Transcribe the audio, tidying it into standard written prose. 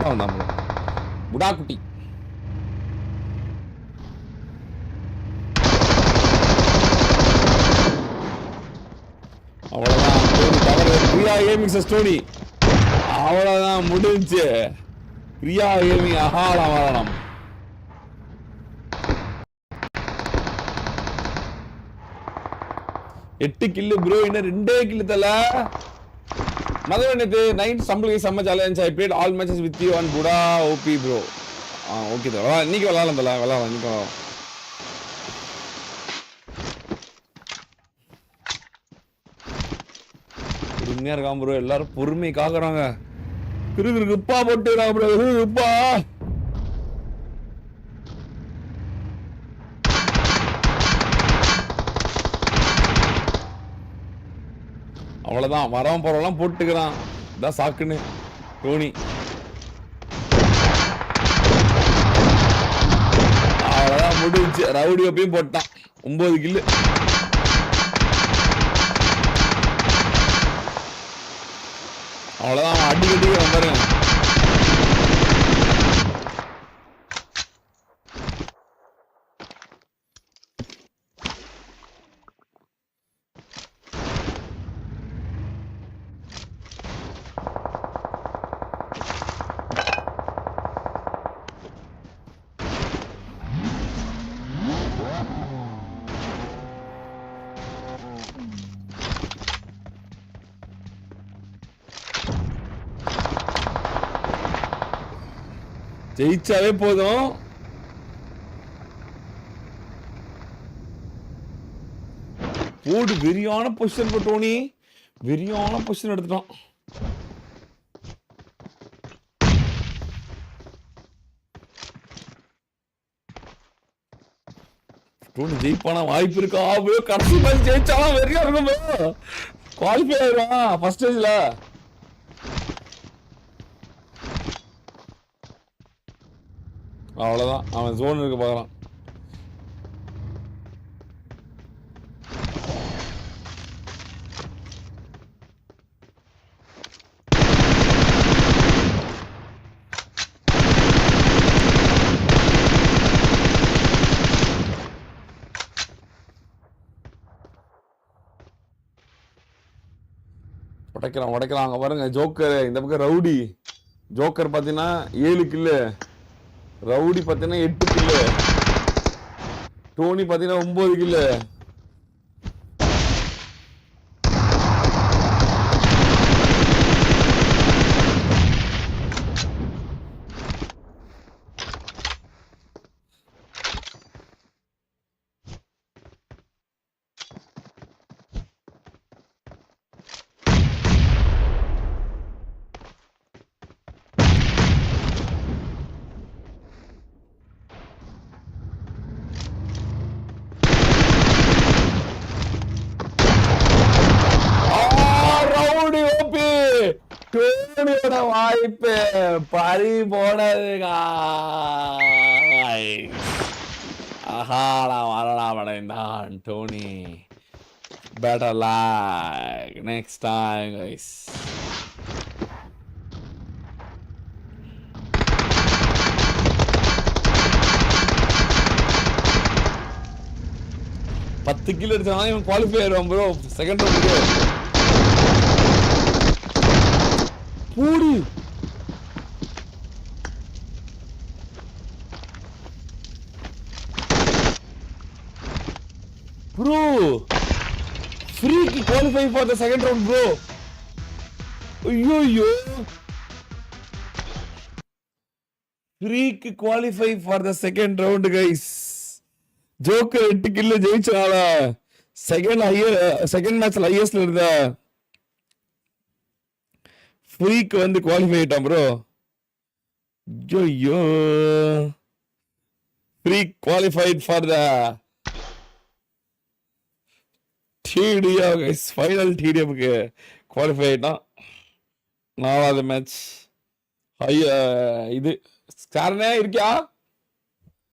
வேற வந்தான் ப்ரோ. புடா குட்டி. அவ்வளவுதான். பிரியா கேமிங் ஸ்டோரி அவ்வளவுதான் முடிஞ்சு. பிரியா கேமிங் அகால மரணம். எட்டு கில்லு ப்ரோ, இன்னும் 2 கில்லு தல. மதவனது நைட் சம்பளம் செம்ம challenge. I played all matches with you on புடா ஓபி ப்ரோ. ஓகே தல, இன்னைக்கு விளாடலாம் தல, விளாடலாம் இன்னைக்கு. பொறுமையா இருக்கான் ப்ரோ, எல்லாரும் பொறுமை காக்குறாங்க. கிருப்பா போட்டு ப்ரோ, கிருப்பா. அவ்வளவுதான், வரவன் போறவெல்லாம் போட்டுக்கிறான். இதான் சாக்குன்னு டோனி. அவ்வளவுதான் முடிஞ்சு. ரவுடி அப்பயும் போட்டான் 9 கில்லு. அவ்வளவுதான், அடிக்கடி பாருங்க. ஜெயிச்சாவே போதும். போடு, வெறியான பொசிஷன் போட்டோனி, வெறியான பொசிஷன் எடுத்துட்டான். டோனி ஜெயிப்பான வாய்ப்பு இருக்கா? கடைசி மேட்ச் ஜெயிச்சாலும் வெறியா இருக்கும். குவாலிஃபை ஆயிடுவான் ஃபர்ஸ்ட் ஸ்டேஜ்ல. அவ்வளவுதான், அவன் ஜோன் இருக்க பாக்குறான். உடைக்கிறான் அங்க பாருங்க. ஜோக்கர் இந்த பக்கம் ரவுடி. ஜோக்கர் பாத்தீங்கன்னா 7 கில்லு, ரவுடி பாத்தீங்கன்னா 8 கில்லு, டோனி பாத்தீங்கன்னா 9 கில்லு. டோனியோட வாய்ப்பு பறி போனதுக்கா. நான் வரலாம் அடைந்தான் டோனி. Better luck next time guys. பத்து கிலோ எடுத்தாலும் இவன் குவாலிஃபை ஆயிடுவான் ப்ரோ செகண்ட் ரவுண்டுக்கு. பூடி ப்ரோ, ஃப்ரீக்கு qualify for the second round bro. ஐயோ, ஃப்ரீக்கு qualify for the second round guys. Joker 8 கில்ல ஜெயிச்சால செகண்ட் மேட்ச்ல ஹையஸ்ட்ல இருந்த ஃப்ரீக்கு வந்து குவாலிஃபை ஆயிட்டான் ப்ரோ. ஐயோ, free qualified for the TDM guys. Final TDMக்கு குவாலிஃபை ஆயிட்டான். 4வது மேட்ச். இது காரணே இருக்கியா?